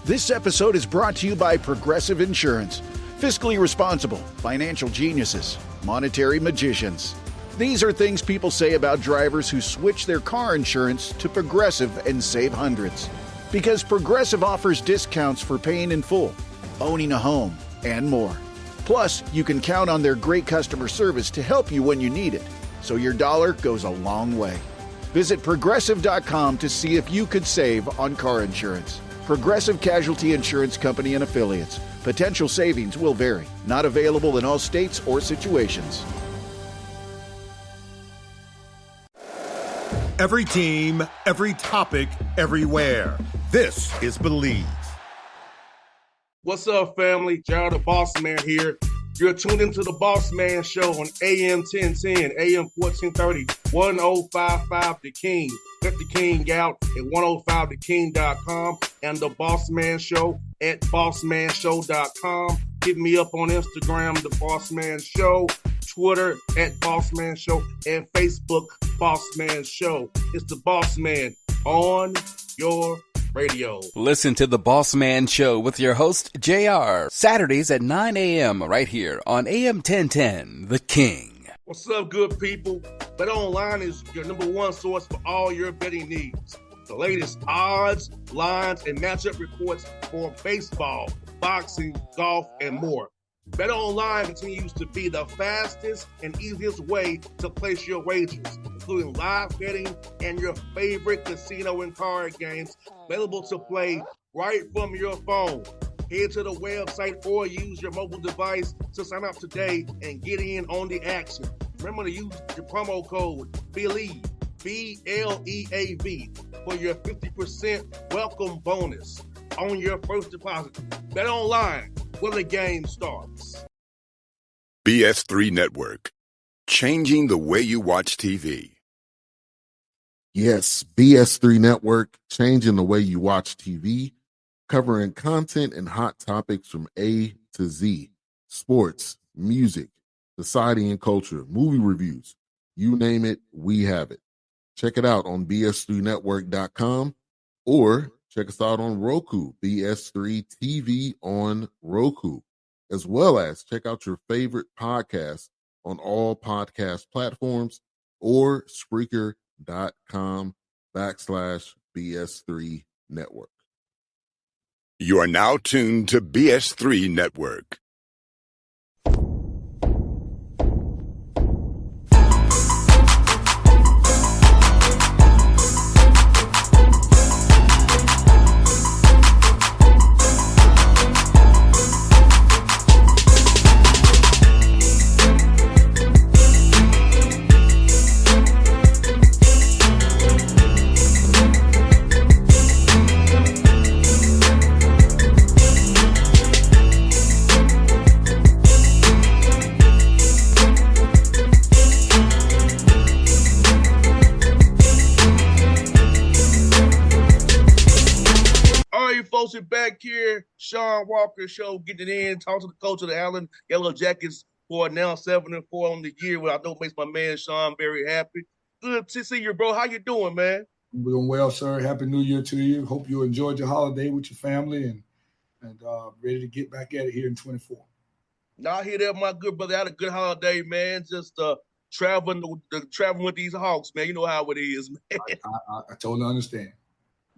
This episode is brought to you by Progressive Insurance. Fiscally responsible, financial geniuses, monetary magicians. These are things people say about drivers who switch their car insurance to Progressive and save hundreds. Because Progressive offers discounts for paying in full, owning a home, and more. Plus, you can count on their great customer service to help you when you need it, so your dollar goes a long way. Visit Progressive.com to see if you could save on car insurance. Progressive Casualty Insurance Company and Affiliates. Potential savings will vary. Not available in all states or situations. Every team, every topic, everywhere. This is Believe. What's up, family? Gerald the Bossman here. You're tuned into the Bossman Show on AM 1010, AM 1430, 1055 The King. Let the King out at 105theking.com and the Bossman Show at bossmanshow.com. Hit me up on Instagram, The Bossman Show, Twitter at Bossman Show, and Facebook, Bossman Show. It's the Bossman on your radio. Listen to the Bossman Show with your host, JR, Saturdays at 9 a.m. right here on AM 1010, The King. What's up, good people? BetOnline is your number one source for all your betting needs. The latest odds, lines, and matchup reports for baseball, boxing, golf, and more. BetOnline continues to be the fastest and easiest way to place your wagers, including live betting and your favorite casino and card games available to play right from your phone. Head to the website or use your mobile device to sign up today and get in on the action. Remember to use your promo code BELIEVE, BLEAV, for your 50% welcome bonus on your first deposit. BetOnline, where the game starts. BS3 Network, changing the way you watch TV. Yes, BS3 Network, changing the way you watch TV, covering content and hot topics from A to Z, sports, music, society and culture, movie reviews, you name it, we have it. Check it out on bs3network.com or check us out on Roku, BS3 TV on Roku, as well as check out your favorite podcast on all podcast platforms or Spreaker.com/BS3 Network. You are now tuned to BS3 Network. Folks, we're back here. Shawn Walker Show, getting it in, talking to the coach of the Allen Yellow Jackets for now 7-4 on the year, which I know makes my man Shawn very happy. Good to see you, bro. How you doing, man? I'm doing well, sir. Happy New Year to you. Hope you enjoyed your holiday with your family and ready to get back at it here in 24. Now I hear that, my good brother. I had a good holiday, man. Just traveling with these Hawks, man. You know how it is, man. I totally understand.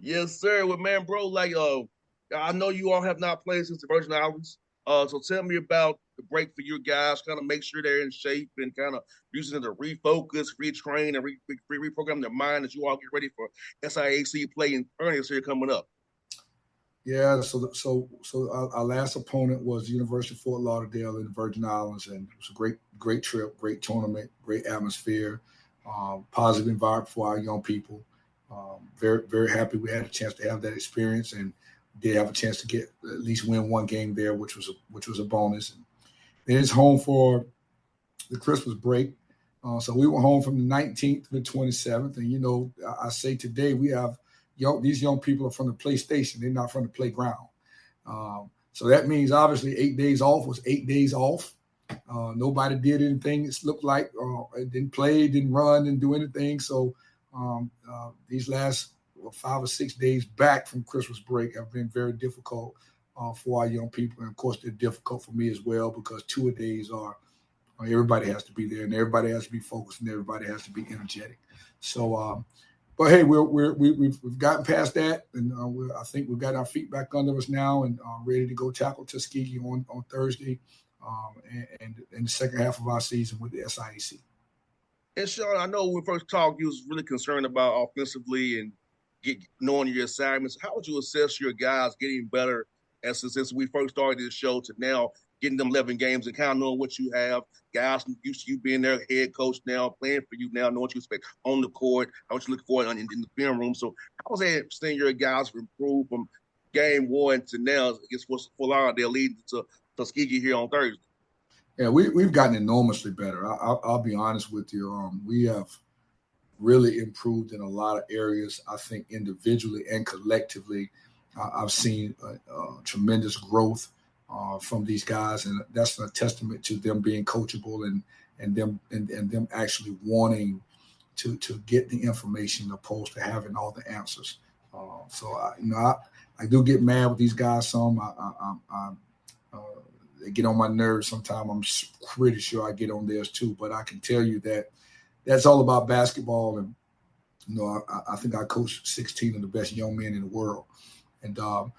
Yes, sir. Well, man, bro, like, I know you all have not played since the Virgin Islands. So tell me about the break for your guys, kind of make sure they're in shape and kind of using it to refocus, retrain, and reprogram their mind as you all get ready for SIAC play in earnest here coming up. Yeah, so our last opponent was the University of Fort Lauderdale in the Virgin Islands, and it was a great trip, great tournament, great atmosphere, positive environment for our young people. Very, very happy we had a chance to have that experience and did have a chance to get at least win one game there, which was a bonus. And then it's home for the Christmas break. So we were home from the 19th to the 27th. And, I say today we have these young people are from the PlayStation. They're not from the playground. So that means obviously 8 days off was 8 days off. Nobody did anything. It looked like didn't play, didn't run, didn't do anything. So these last what, 5 or 6 days back from Christmas break have been very difficult for our young people. And, of course, they're difficult for me as well because 2 days are everybody has to be there and everybody has to be focused and everybody has to be energetic. So, but hey, we've gotten past that, and I think we've got our feet back under us now and ready to go tackle Tuskegee on Thursday, and in the second half of our season with the SIAC. And Shawn, I know when we first talked, you was really concerned about offensively and knowing your assignments. How would you assess your guys getting better since we first started this show to now getting them 11 games and kind of knowing what you have? Guys used to you being their head coach now, playing for you now, knowing what you expect on the court, how much you look for in the film room. So how was that seeing your guys improve from game one to now against Fort Lauderdale leading to Tuskegee here on Thursday? Yeah, we've gotten enormously better. I'll be honest with you. We have really improved in a lot of areas. I think individually and collectively, I've seen tremendous growth from these guys, and that's a testament to them being coachable and them actually wanting to get the information opposed to having all the answers. I do get mad with these guys some. They get on my nerves sometimes. I'm pretty sure I get on theirs too. But I can tell you that that's all about basketball. And, I think I coached 16 of the best young men in the world. And, the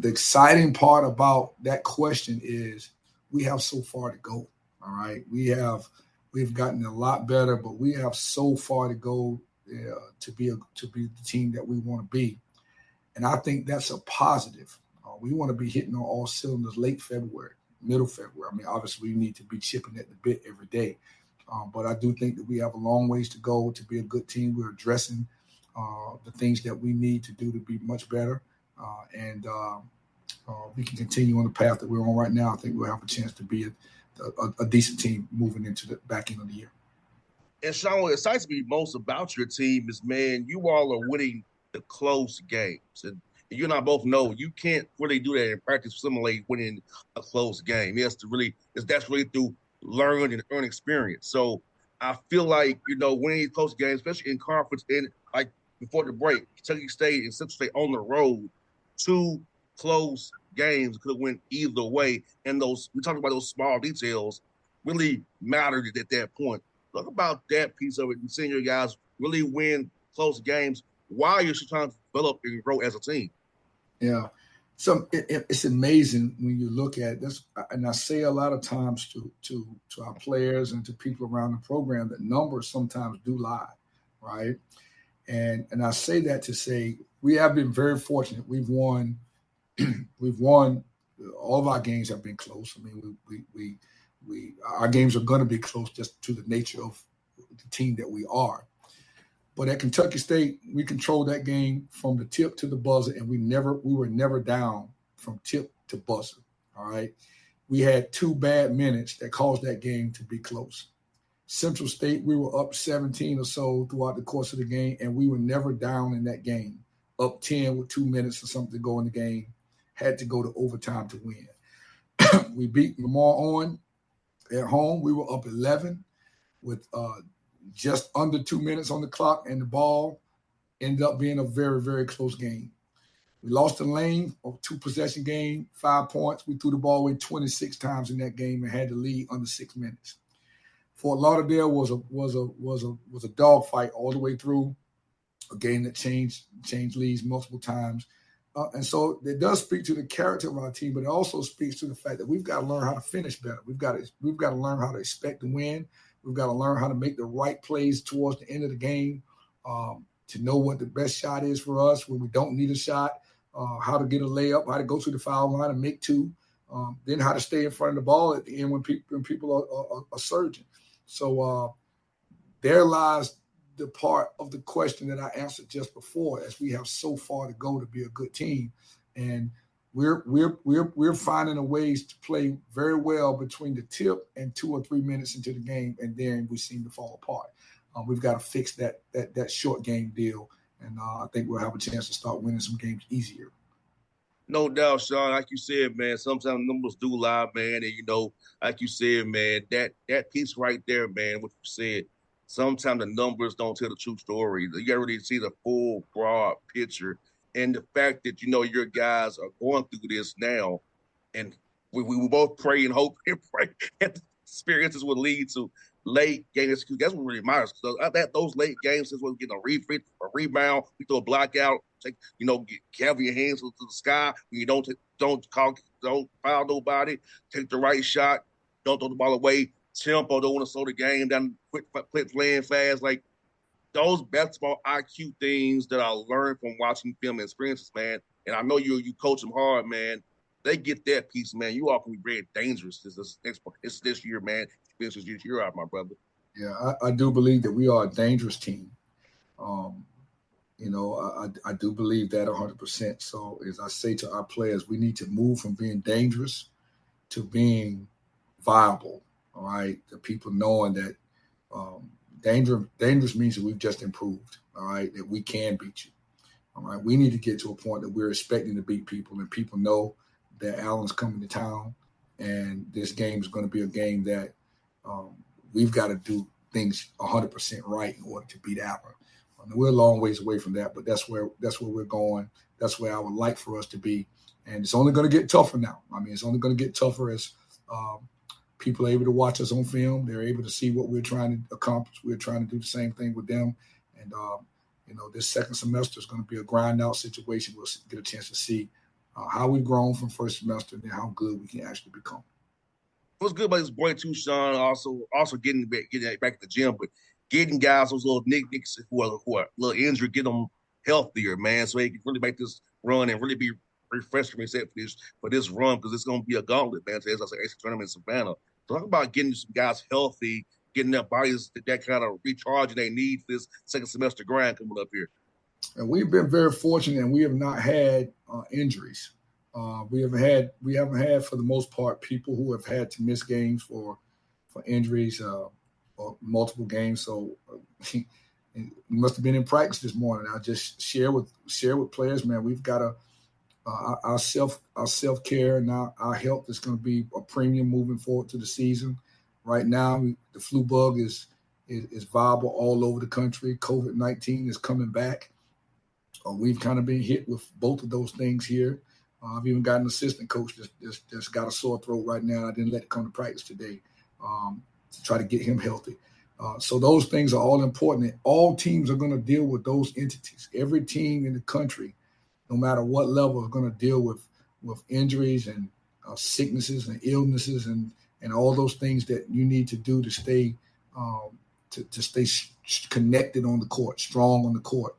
exciting part about that question is we have so far to go. All right. We've gotten a lot better, but we have so far to go to be the team that we want to be. And I think that's a positive. We want to be hitting on all cylinders late February, middle February. I mean, obviously, we need to be chipping at the bit every day. But I do think that we have a long ways to go to be a good team. We're addressing the things that we need to do to be much better. And we can continue on the path that we're on right now. I think we'll have a chance to be a decent team moving into the back end of the year. And Shawn, what excites me most about your team is, man, you all are winning the close games. And you and I both know you can't really do that in practice, simulate winning a close game. That's really through learn and earn experience. So I feel like, winning these close games, especially in conference and like before the break, Kentucky State and Central State on the road, 2 close games could have went either way. And we talked about those small details really mattered at that point. Talk about that piece of it and seeing your guys really win close games while you're still trying to develop and grow as a team. Yeah. So it's amazing when you look at this, and I say a lot of times to our players and to people around the program that numbers sometimes do lie, right? And I say that to say we have been very fortunate. We've won all of our games have been close. I mean, our games are going to be close just to the nature of the team that we are. But at Kentucky State, we controlled that game from the tip to the buzzer, and we were never down from tip to buzzer. All right. We had 2 bad minutes that caused that game to be close. Central State, we were up 17 or so throughout the course of the game, and we were never down in that game. Up 10 with 2 minutes or something to go in the game. Had to go to overtime to win. We beat Lamar Owen at home. We were up 11 with just under 2 minutes on the clock, and the ball ended up being a very, very close game. We lost the lane, a 2-possession game, 5 points. We threw the ball away 26 times in that game and had the lead under 6 minutes. Fort Lauderdale was a dogfight all the way through, a game that changed leads multiple times. And so it does speak to the character of our team, but it also speaks to the fact that we've got to learn how to finish better. We've got to learn how to expect to win. We've got to learn how to make the right plays towards the end of the game, to know what the best shot is for us when we don't need a shot, how to get a layup, how to go to the foul line and make 2, then how to stay in front of the ball at the end when people are surging. So there lies the part of the question that I answered just before, as we have so far to go to be a good team. And we're finding a ways to play very well between the tip and 2 or 3 minutes into the game, and then we seem to fall apart. We've got to fix that short game deal, and I think we'll have a chance to start winning some games easier. No doubt, Shawn. Like you said, man, sometimes numbers do lie, man. And, like you said, man, that piece right there, man, what you said, sometimes the numbers don't tell the true story. You got to really see the full, broad picture. And the fact that, your guys are going through this now, and we both pray and hope and pray that the experiences will lead to late games. That's what really matters. Those late games is when we get a rebound, we throw a blackout, have your hands to the sky. When you don't foul nobody, take the right shot, don't throw the ball away. Tempo, don't want to slow the game down, quit playing fast. Like those basketball IQ things that I learned from watching film and experiences, man. And I know you coach them hard, man. They get that piece, man. You all can be very dangerous this year, man. This is this year out, my brother. Yeah, I do believe that we are a dangerous team. I do believe that 100%. So as I say to our players, we need to move from being dangerous to being viable. All right, the people knowing that dangerous means that we've just improved. All right, that we can beat you. All right, we need to get to a point that we're expecting to beat people, and people know that Allen's coming to town, and this game is going to be a game that we've got to do things 100% right in order to beat Allen. We're a long ways away from that, but that's where we're going. That's where I would like for us to be, and it's only going to get tougher now. I mean, it's only going to get tougher as people are able to watch us on film. They're able to see what we're trying to accomplish. We're trying to do the same thing with them. And, this second semester is going to be a grind out situation. We'll get a chance to see how we've grown from first semester and how good we can actually become. What's good about this boy too, Shawn, also getting back at the gym, but getting guys, those little nicks who are a little injured, get them healthier, man, so he can really make this run and really be refreshed from himself for this run, because it's going to be a gauntlet, man. So as I said, tournament in Savannah. Talk about getting some guys healthy, getting their bodies that kind of recharging they need for this second semester grind coming up here. And we've been very fortunate, and we have not had injuries. We haven't had for the most part people who have had to miss games for injuries or multiple games. So he must have been in practice this morning. I just share with players, man. We've got our self-care and our health is going to be a premium moving forward to the season. Right now, the flu bug is viable all over the country. COVID-19 is coming back. We've kind of been hit with both of those things here. I've even got an assistant coach that's got a sore throat right now. I didn't let him come to practice today to try to get him healthy. So those things are all important. All teams are going to deal with those entities. Every team in the country, no matter what level, is going to deal with injuries and sicknesses and illnesses and all those things that you need to do to stay connected on the court, strong on the court.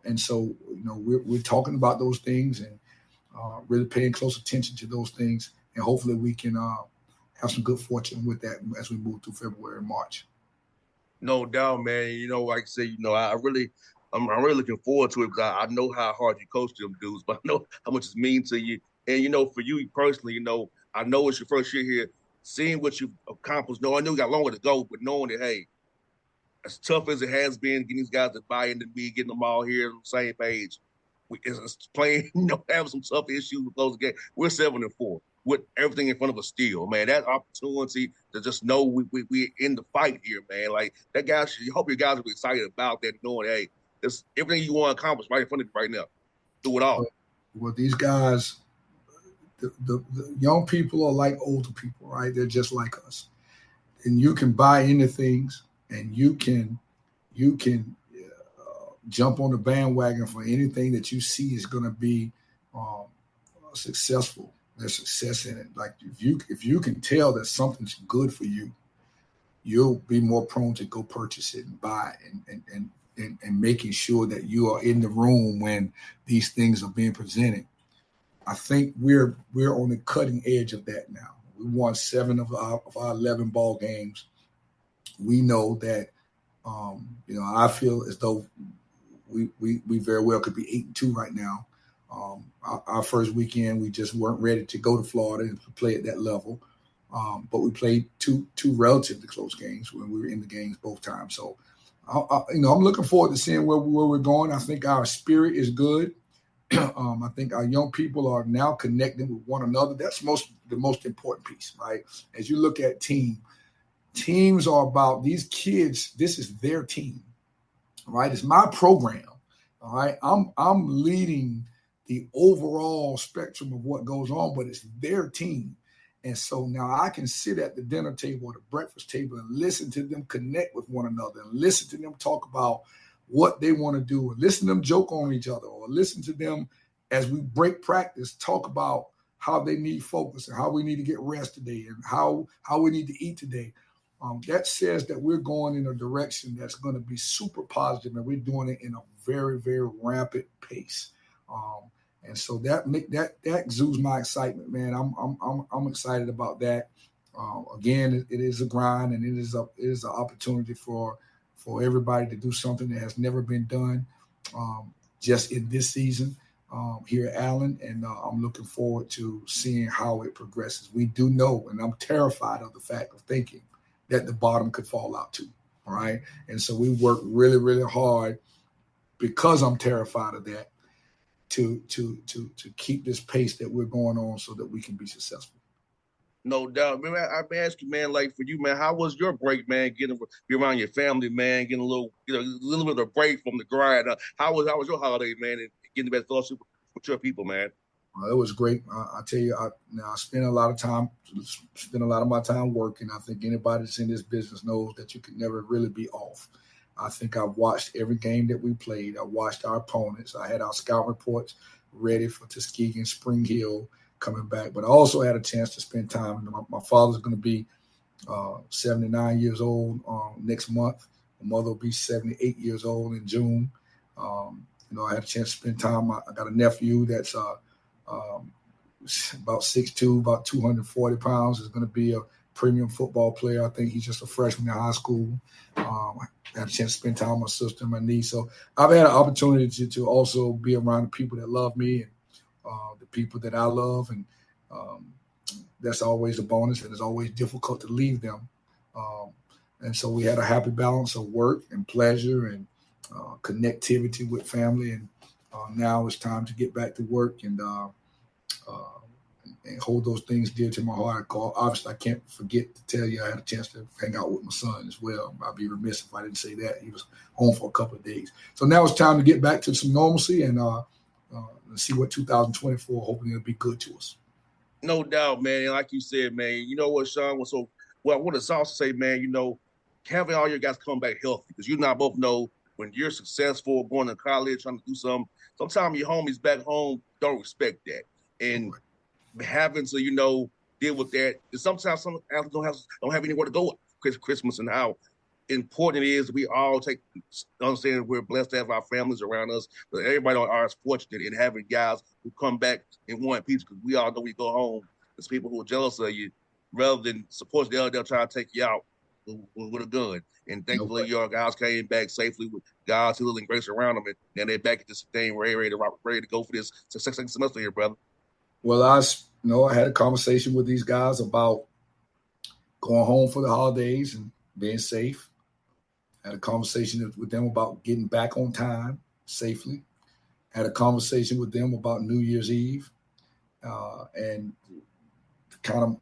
And so, we're talking about those things and really paying close attention to those things. And hopefully we can have some good fortune with that as we move through February and March. No doubt, man. Like I say, I'm really looking forward to it, because I know how hard you coach them dudes, but I know how much it's mean to you. And, for you personally, I know it's your first year here, seeing what you've accomplished. No, I know you got longer to go, but knowing that, hey, as tough as it has been, getting these guys to buy into me, getting them all here on the same page, it's playing, having some tough issues with those games. We're 7-4 with everything in front of us still, man. That opportunity to just know we're in the fight here, man. Like, that guys, you hope your guys will be excited about that, knowing, hey, it's everything you want to accomplish right in front of you right now. Do it all. Well, these guys, the young people are like older people, right? They're just like us. And you can buy into things, and you can jump on the bandwagon for anything that you see is going to be successful. There's success in it. Like, if you can tell that something's good for you, you'll be more prone to go purchase it and buy it and making sure that you are in the room when these things are being presented. I think we're on the cutting edge of that now. We won 7 of our 11 ball games. We know that, I feel as though we very well could be 8-2 right now. Our first weekend, we just weren't ready to go to Florida and play at that level. But we played two relatively close games when we were in the games both times. So, I'm looking forward to seeing where we're going. I think our spirit is good. I think our young people are now connecting with one another. That's the most important piece, right? As you look at team, Teams are about these kids. This is their team, right? It's my program, all right? I'm leading the overall spectrum of what goes on, but it's their team. And so now I can sit at the dinner table or the breakfast table and listen to them connect with one another and listen to them talk about what they want to do and listen to them joke on each other or listen to them as we break practice, talk about how they need focus and how we need to get rest today and how we need to eat today. That says that we're going in a direction that's going to be super positive, and we're doing it in a very, very rapid pace. And so that exudes my excitement, man. I'm excited about that. Again, it is a grind, and it is an opportunity for everybody to do something that has never been done, just in this season here at Allen. And I'm looking forward to seeing how it progresses. We do know, and I'm terrified of the fact of thinking that the bottom could fall out too. All right. And so we work really, really hard because I'm terrified of that to keep this pace that we're going on so that we can be successful. No doubt, man. I ask you, man, like for you, man, how was your break, man? Getting be around your family, man, getting a little bit of a break from the grind. How was your holiday, man, and getting the best fellowship with your people, man? It was great. I tell you, I spent a lot of my time working. I think anybody that's in this business knows that you can never really be off. I think I've watched every game that we played. I watched our opponents. I had our scout reports ready for Tuskegee and Spring Hill coming back. But I also had a chance to spend time. My father's going to be 79 years old next month. My mother will be 78 years old in June. I had a chance to spend time. I got a nephew that's about 6'2", about 240 pounds, is going to be a premium football player. I think he's just a freshman in high school. I had a chance to spend time with my sister and my niece. So I've had an opportunity to also be around the people that love me and the people that I love. And that's always a bonus, and it's always difficult to leave them. And so we had a happy balance of work and pleasure and connectivity with family. And now it's time to get back to work and hold those things dear to my heart. Obviously, I can't forget to tell you I had a chance to hang out with my son as well. I'd be remiss if I didn't say that. He was home for a couple of days. So now it's time to get back to some normalcy and see what 2024, hopefully it'll be good to us. No doubt, man. Like you said, man, you know what, Shawn? I want to also say, man, having all your guys come back healthy, because you and I both know when you're successful, going to college, trying to do something, sometimes your homies back home don't respect that. And having to, deal with that. And sometimes some athletes don't have anywhere to go Christmas, and how important it is we all understand we're blessed to have our families around us, but everybody is fortunate in having guys who come back in one piece, because we all know we go home. There's people who are jealous of you rather than support you. They'll try to take you out with a gun. And thankfully, your guys came back safely with God's healing grace around them, and then they're back at this thing ready to go for this second semester here, brother. Well, I had a conversation with these guys about going home for the holidays and being safe. Had a conversation with them about getting back on time safely. Had a conversation with them about New Year's Eve and kind of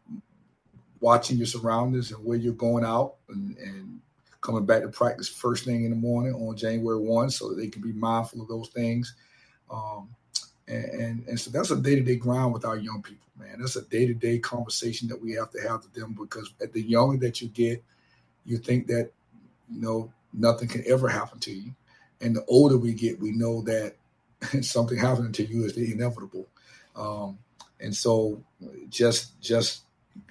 watching your surroundings and where you're going out and coming back to practice first thing in the morning on January 1 so that they can be mindful of those things. And so that's a day-to-day grind with our young people, man. That's a day-to-day conversation that we have to have with them, because at the younger that you get, you think that, nothing can ever happen to you. And the older we get, we know that something happening to you is the inevitable. And so just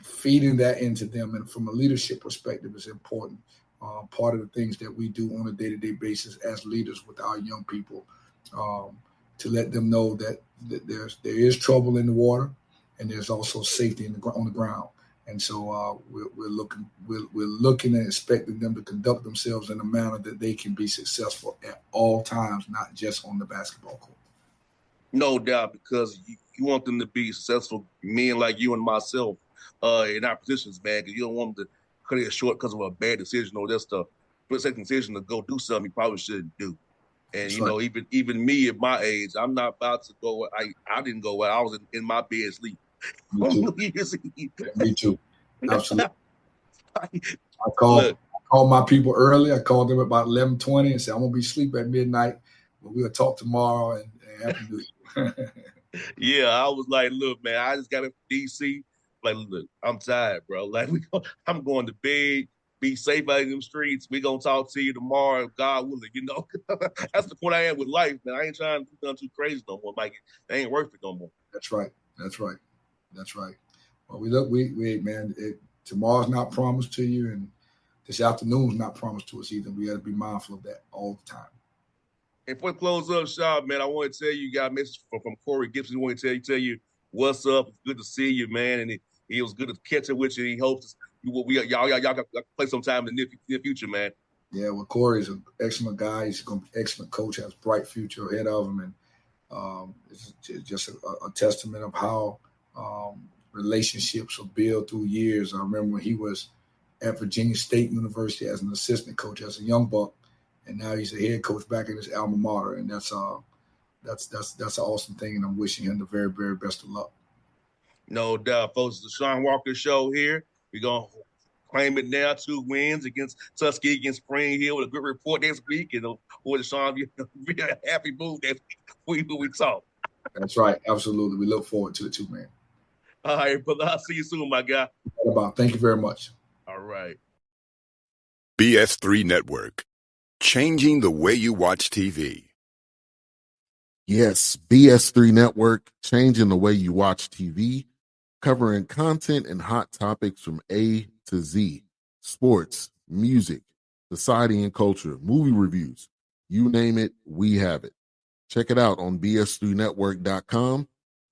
feeding that into them, and from a leadership perspective, is important. Part of the things that we do on a day-to-day basis as leaders with our young people, to let them know that there is trouble in the water, and there's also safety on the ground. And so we're looking and expecting them to conduct themselves in a manner that they can be successful at all times, not just on the basketball court. No doubt, because you want them to be successful, men like you and myself, in our positions, man, because you don't want them to cut it short because of a bad decision or just a second decision to go do something you probably shouldn't do. And, right. Even me at my age, I'm not about to go. I didn't go out. I was in my bed asleep. Me too. Me too. Absolutely. I called my people early. I called them about 11:20 and said, I'm going to be asleep at midnight, but we'll talk tomorrow and Happy New Year. Yeah, I was like, look, man, I just got in DC. Like, look, I'm tired, bro. Like, I'm going to bed. Be safe out in them streets. We gonna talk to you tomorrow, God willing. You know, that's the point I am with life, man. I ain't trying to do nothing too crazy no more. Like, it ain't worth it no more. That's right. Well, we man. Tomorrow's not promised to you, and this afternoon's not promised to us either. We got to be mindful of that all the time. And before we close up, Shawn, man, I want to tell you, got a message from Corey Gibson. I want to tell you what's up. It's good to see you, man, and he was good to catch up with you. He hopes y'all got to play sometime in the near future, man. Yeah, well, Corey's an excellent guy. He's an excellent coach. Has a bright future ahead of him, and it's just a testament of how relationships are built through years. I remember when he was at Virginia State University as an assistant coach, as a young buck, and now he's a head coach back at his alma mater, and that's an awesome thing. And I'm wishing him the very, very best of luck. No doubt, folks. The Shawn Walker Show here. We're going to claim it now. 2 wins against Tuskegee, against Spring Hill with a good report next week. And the Shawn, be a happy mood next week when we talk. That's right. Absolutely. We look forward to it too, man. All right, brother. I'll see you soon, my guy. Thank you very much. All right. BS3 Network. Changing the way you watch TV. Yes, BS3 Network, changing the way you watch TV, covering content and hot topics from A to Z, sports, music, society and culture, movie reviews, you name it, we have it. Check it out on bs3network.com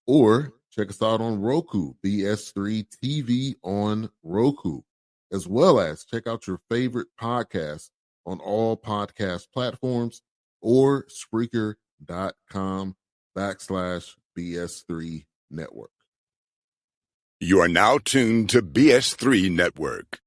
or check us out on Roku, BS3 TV on Roku, as well as check out your favorite podcasts on all podcast platforms or Spreaker.com/BS3 Network. You are now tuned to BS3 Network.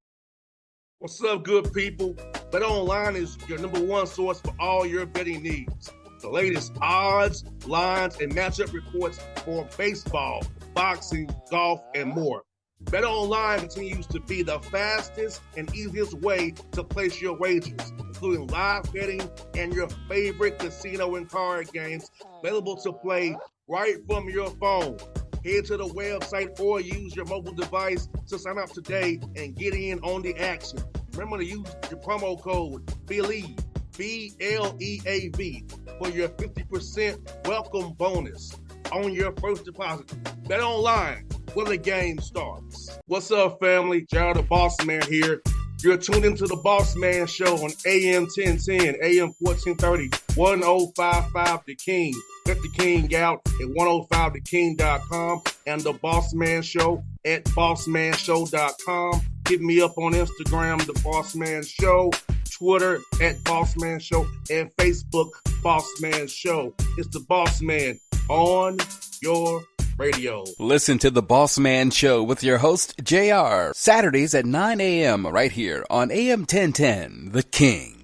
What's up, good people? Bet Online is your #1 source for all your betting needs. The latest odds, lines, and matchup reports for baseball, boxing, golf, and more. Bet Online continues to be the fastest and easiest way to place your wagers, including live betting and your favorite casino and card games available to play right from your phone. Head to the website or use your mobile device to sign up today and get in on the action. Remember to use your promo code BELIEVE, BLEAV, for your 50% welcome bonus on your first deposit. Bet Online, where the game starts. What's up, family? Jared the Bossman here. You're tuned into the Bossman Show on AM 1010, AM 1430, 1055 The King. Check The King out at 105theking.com and the Bossman Show at bossmanshow.com. Hit me up on Instagram, The Bossman Show, Twitter at Bossman Show, and Facebook, Bossman Show. It's the Bossman on your radio. Listen to the Bossman Show with your host, JR, Saturdays at 9 a.m. right here on AM 1010, The King.